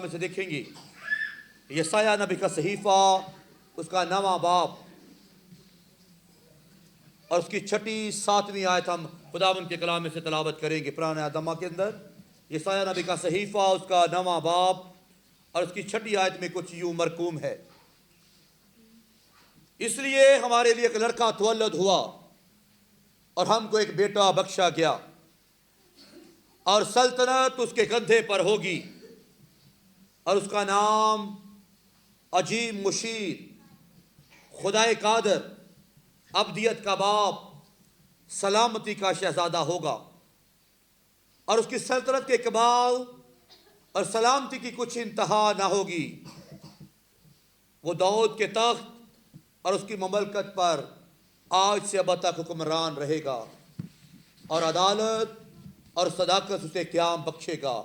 में से देखेंगे यसाया नबी का सहीफा, उसका 9वां बाब और उसकी 6, 7वीं आयत हम खुदावंद के कलाम में से तलावत करेंगे। पुराने आदमा के अंदर यसाया नबी का सहीफा, उसका 9वां बाब और उसकी 6 आयत में कुछ यूं मरकूम है, इसलिए हमारे लिए एक लड़का तवल्लद हुआ और हमको एक बेटा बख्शा गया, और सल्तनत उसके कंधे पर होगी, और उसका नाम अजीम मुशीर, खुदाए कादर, अब्दियत का बाप, सलामती का शहजादा होगा। और उसकी सल्तनत के कमाल और सलामती की कुछ इंतहा ना होगी। वो दाऊद के तख्त और उसकी ममलकत पर आज से अब तक हुक्मरान रहेगा, और अदालत और सदाकत उसे क़याम बख्शेगा।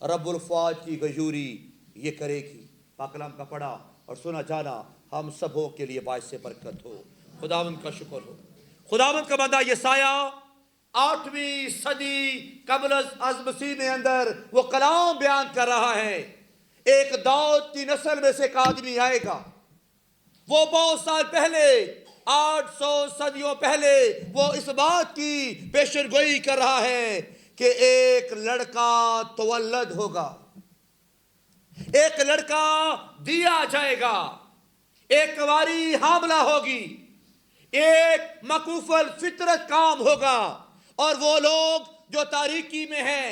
रब्बुल फ़ाज की गयूरी ये करेगी। पाक कलाम का पढ़ा और सुना जाना हम सबों के लिए बाइस से बरकत हो। खुदावंद का शुक्र हो। खुदावंद का बंदा यसाया 8वीं सदी कबल अज़ मसीह में अंदर वो कलाम बयान कर रहा है। एक दाऊद की नस्ल में से एक आदमी आएगा। वो बहुत साल पहले, 800 सदियों पहले, वो इस बात की पेशन गोई कर रहा है कि एक लड़का तवल्लद होगा, एक लड़का दिया जाएगा, एक कुंवारी हामला होगी, एक मकूफल फितरत काम होगा, और वो लोग जो तारीकी में हैं,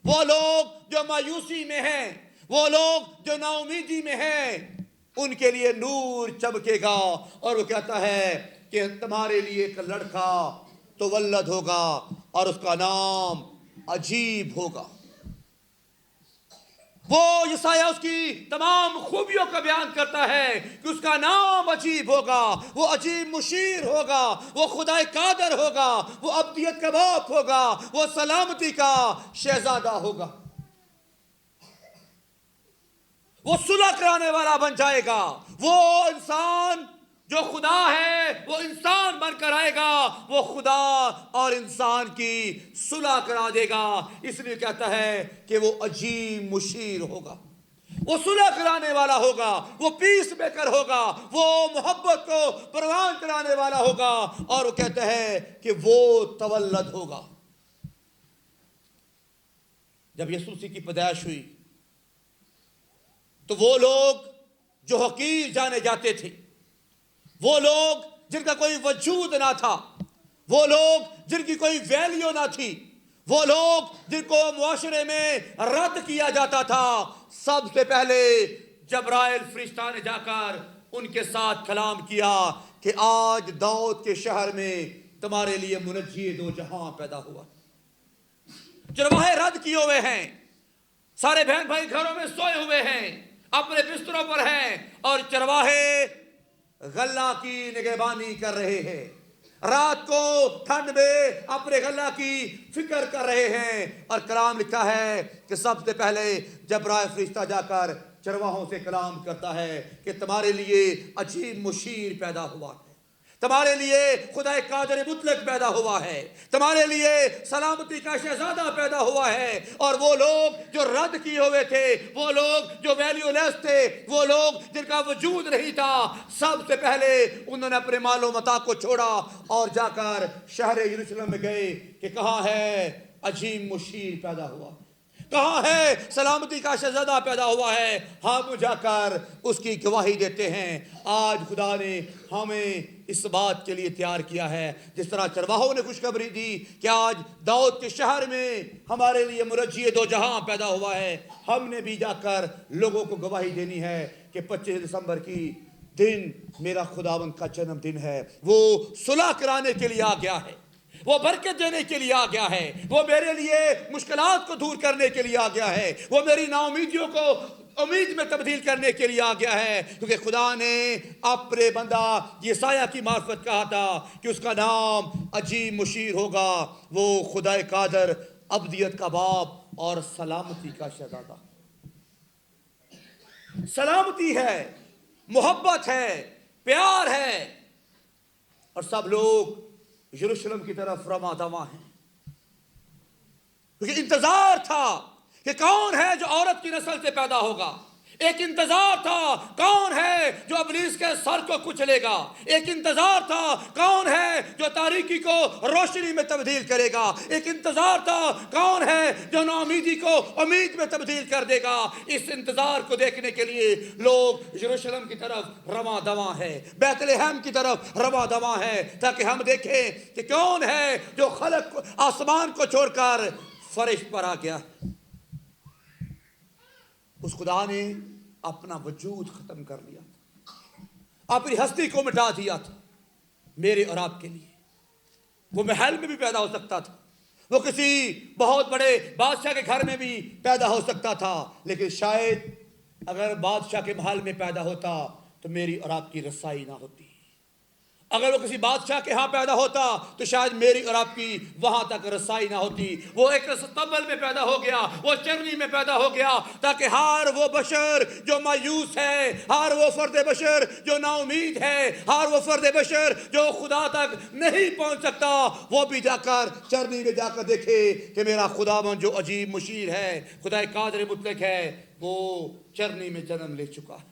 वो लोग जो मायूसी में हैं, वो लोग जो नाउमीदी में हैं, उनके लिए नूर चमकेगा। और वो कहता है कि तुम्हारे लिए एक लड़का तवल्लद होगा और उसका नाम अजीब होगा। वो यसाया उसकी तमाम खूबियों का बयान करता है कि उसका नाम अजीब होगा, वो अजीब मुशीर होगा, वो खुदाए कादर होगा, वो अब्दियत का बाप होगा, वो सलामती का शहजादा होगा, वो सुलह कराने वाला बन जाएगा। वो इंसान जो खुदा है वो इंसान बनकर आएगा, वो खुदा और इंसान की सुलह करा देगा। इसलिए कहता है कि वो अजीब मुशीर होगा, वो सुलह कराने वाला होगा, वो पीस मेकर होगा, वो मोहब्बत को परवान कराने वाला होगा। और वो कहता है कि वो तवल्लद होगा। जब यीशु मसीह की पैदाइश हुई तो वो लोग जो हकीर जाने जाते थे, वो लोग जिनका कोई वजूद ना था, वो लोग जिनकी कोई वैल्यू ना थी, वो लोग जिनको मुआशरे में रद्द किया जाता था, सबसे पहले जब्राइल फरिश्ता ने जाकर उनके साथ कलाम किया कि आज दाऊद के शहर में तुम्हारे लिए मुनज्जी दो जहां पैदा हुआ। चरवाहे रद्द किए हुए हैं, सारे बहन भाई घरों में सोए हुए हैं, अपने बिस्तरों पर हैं, और चरवाहे गल्ला की निगहबानी कर रहे हैं। रात को ठंड में अपने गल्ला की फिक्र कर रहे हैं। और कलाम लिखा है कि सबसे पहले जब्राइल फरिश्ता जाकर चरवाहों से कलाम करता है कि तुम्हारे लिए अजीब मुशीर पैदा हुआ है, तुम्हारे लिए खुदा कादर मुतलक पैदा हुआ है, तुम्हारे लिए सलामती का शहजादा पैदा हुआ है। और वो लोग जो रद्द किए हुए थे, वो लोग जो वैल्यूलेस थे, वो लोग जिनका वजूद नहीं था, सबसे पहले उन्होंने अपने मालो मता को छोड़ा और जाकर शहर यरूशलेम में गए कि कहाँ है अजीम मुशीर पैदा हुआ, कहाँ है सलामती का शहजादा पैदा हुआ है। हम जाकर उसकी गवाही देते हैं। आज खुदा ने हमें इस बात के लिए तैयार किया है, जिस तरह चरवाहों ने खुशखबरी दी कि आज दाऊद के शहर में हमारे लिए मुरज्जी दो जहां पैदा हुआ है, हमने भी जाकर लोगों को गवाही देनी है कि 25 दिसंबर की दिन मेरा खुदावंद का जन्मदिन है। वो सुलह कराने के लिए आ गया है, वो बरकत देने के लिए आ गया है, वो मेरे लिए मुश्किलात को दूर करने के लिए आ गया है, वो मेरी नाउमीदियों को उम्मीद में तब्दील करने के लिए आ गया है। क्योंकि खुदा ने अपने बंदा यसाया की मार्फत कहा था कि उसका नाम अजीब मुशीर होगा, वो खुदाए कादर, अब्दियत का बाप और सलामती का शहजादा। सलामती है, मोहब्बत है, प्यार है, और सब लोग यरूशलेम की तरफ रवाना हैं, क्योंकि इंतजार था کہ کون ہے جو عورت کی نسل سے پیدا ہوگا. ایک انتظار تھا کون ہے جو ابلیس کے سر کو کچلے گا. ایک انتظار تھا کون ہے جو تاریکی کو روشنی میں تبدیل کرے گا. ایک انتظار تھا کون ہے جو ناامیدی کو امید میں تبدیل کر دے گا. اس انتظار کو دیکھنے کے لیے لوگ یروشلم کی طرف رواں دواں ہے, بیت لحم کی طرف رواں دواں ہے, تاکہ ہم دیکھیں کہ کون ہے جو خلق آسمان کو چھوڑ کر فرش پر آ گیا. اس خدا نے اپنا وجود ختم کر لیا تھا, اپنی ہستی کو مٹا دیا تھا میرے اور آپ کے لیے. وہ محل میں بھی پیدا ہو سکتا تھا, وہ کسی بہت بڑے بادشاہ کے گھر میں بھی پیدا ہو سکتا تھا, لیکن شاید اگر بادشاہ کے محل میں پیدا ہوتا تو میری اور آپ کی رسائی نہ ہوتی. اگر وہ کسی بادشاہ کے ہاں پیدا ہوتا تو شاید میری اور آپ کی وہاں تک رسائی نہ ہوتی. وہ ایک استبل میں پیدا ہو گیا, وہ چرنی میں پیدا ہو گیا, تاکہ ہر وہ بشر جو مایوس ہے, ہر وہ فرد بشر جو نا امید ہے, ہر وہ فرد بشر جو خدا تک نہیں پہنچ سکتا, وہ بھی جا کر چرنی میں جا کر دیکھے کہ میرا خداوند جو عجیب مشیر ہے, خدا قادر مطلق ہے, وہ چرنی میں جنم لے چکا ہے.